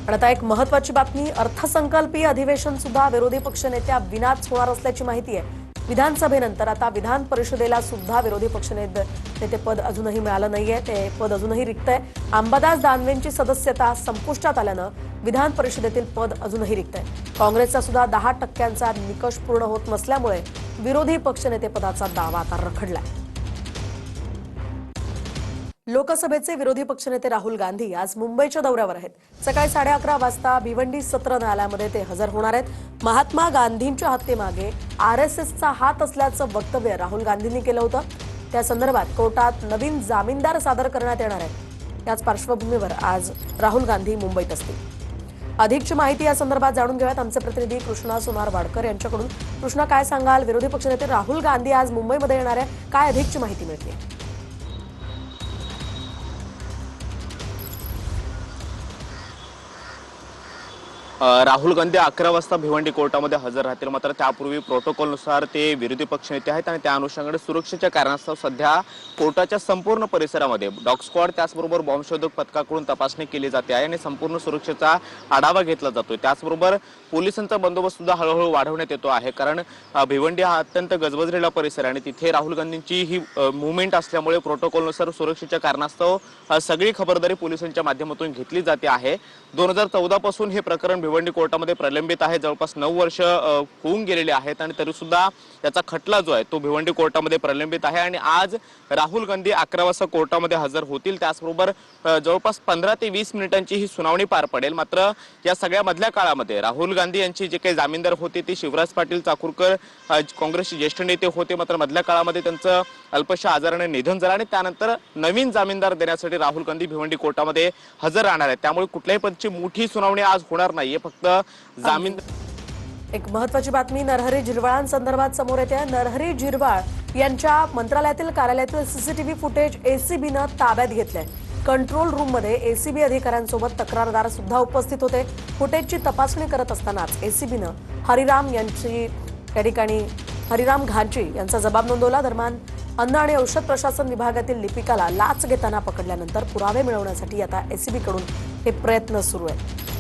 पण आता एक महत्त्वाची बातमी, अर्थसंकल्पीय अधिवेशन सुद्धा विरोधी पक्षनेत्या विनाच होणार असल्याची माहिती आहे। विधानसभेनंतर आता विधान परिषदेला सुद्धा विरोधी पक्षनेतेपद अजूनही मिळालं नाहीये, ते पद अजूनही रिक्त आहे। अंबादास दानवेंची सदस्यता संपुष्टात आल्यानं विधान परिषदेतील पद अजूनही रिक्त आहे। काँग्रेसचा सुद्धा 10% निकष पूर्ण होत नसल्यामुळे विरोधी पक्षनेतेपदाचा दावा आता रखडलाय। लोकसभेचे विरोधी पक्षनेते राहुल गांधी आज मुंबईच्या दौऱ्यावर आहेत। सकाळी 11:30 वाजता भिवंडी सत्र न्यायालयामध्ये ते हजर होणार आहेत। महात्मा गांधींच्या हत्येमागे आरएसएसचा हात असल्याचं वक्तव्य राहुल गांधींनी केलं होतं। त्या संदर्भात कोर्टात नवीन जामीनदार सादर करण्यात येणार आहेत। याच पार्श्वभूमीवर आज राहुल गांधी मुंबईत असतील। अधिकची माहिती या संदर्भात जाणून घेऊयात आमचे प्रतिनिधी कृष्णा सोनार वाडकर यांच्याकडून। कृष्णा, काय सांगाल? विरोधी पक्षनेते राहुल गांधी आज मुंबईमध्ये येणार आहे, काय अधिकची माहिती मिळते? राहुल गांधी 11 वाजता भिवंडी कोर्टामध्ये हजर राहतील। मात्र त्यापूर्वी प्रोटोकॉलनुसार ते विरोधी पक्षनेते आहेत आणि त्या अनुषंगाने सुरक्षेच्या कारणास्तव सध्या कोर्टाच्या संपूर्ण परिसरामध्ये डॉग स्क्वॉड त्याचबरोबर बॉम्बशोधक पथकाकडून तपासणी केली जाते आहे आणि संपूर्ण सुरक्षेचा आढावा घेतला जातोय। त्याचबरोबर पोलिसांचा बंदोबस्त सुद्धा हळूहळू वाढवण्यात येतो आहे, कारण भिवंडी हा अत्यंत गजबजलेला परिसर आणि तिथे राहुल गांधींची ही मूव्हमेंट असल्यामुळे प्रोटोकॉलनुसार सुरक्षेच्या कारणास्तव सगळी खबरदारी पोलिसांच्या माध्यमातून घेतली जाते आहे। 2014 पासून हे प्रकरण भिवंडी कोर्टामध्ये प्रलंबित आहे। जवळपास 9 वर्ष होऊन गेलेले आहेत आणि तरी सुद्धा त्याचा खटला जो आहे तो भिवंडी कोर्टामध्ये प्रलंबित आहे आणि आज राहुल गांधी 11 वाजता कोर्टामध्ये हजर होतील। त्याचबरोबर जवळपास 15 ते 20 मिनिटांची ही सुनावणी पार पडेल। मात्र या सगळ्या मधल्या काळामध्ये राहुल गांधी यांची जे काही जामीनदार होते ती शिवराज पाटील चाकूरकर, काँग्रेसचे ज्येष्ठ नेते होते। मात्र मधल्या काळामध्ये त्यांचं अल्पशा आजाराने निधन झालं आणि त्यानंतर नवीन जामीनदार देण्यासाठी राहुल गांधी भिवंडी कोर्टामध्ये हजर राहणार आहेत। त्यामुळे कुठल्याही पद्धतीची मोठी सुनावणी आज होणार नाहीये, फक्त जामीन। एक महत्त्वाची बातमी नरहरी झिरवाळांसंदर्भात समोर येते। नरहरी झिरवाळ यांच्या मंत्रालयातील कार्यालयातील सीसीटीव्ही फुटेज एसीबीनं ताब्यात घेतलंय। कंट्रोल रूममध्ये एसीबी अधिकाऱ्यांसोबत तक्रारदार सुद्धा उपस्थित होते। फुटेजची तपासणी करत असतानाच एसीबीनं हरिराम घांची यांचा जबाब नोंदवला। दरम्यान अन्न आणि औषध प्रशासन विभागातील लिपिकाला लाच घेताना पकडल्यानंतर पुरावे मिळवण्यासाठी आता एसीबीकडून हे प्रयत्न सुरू आहेत।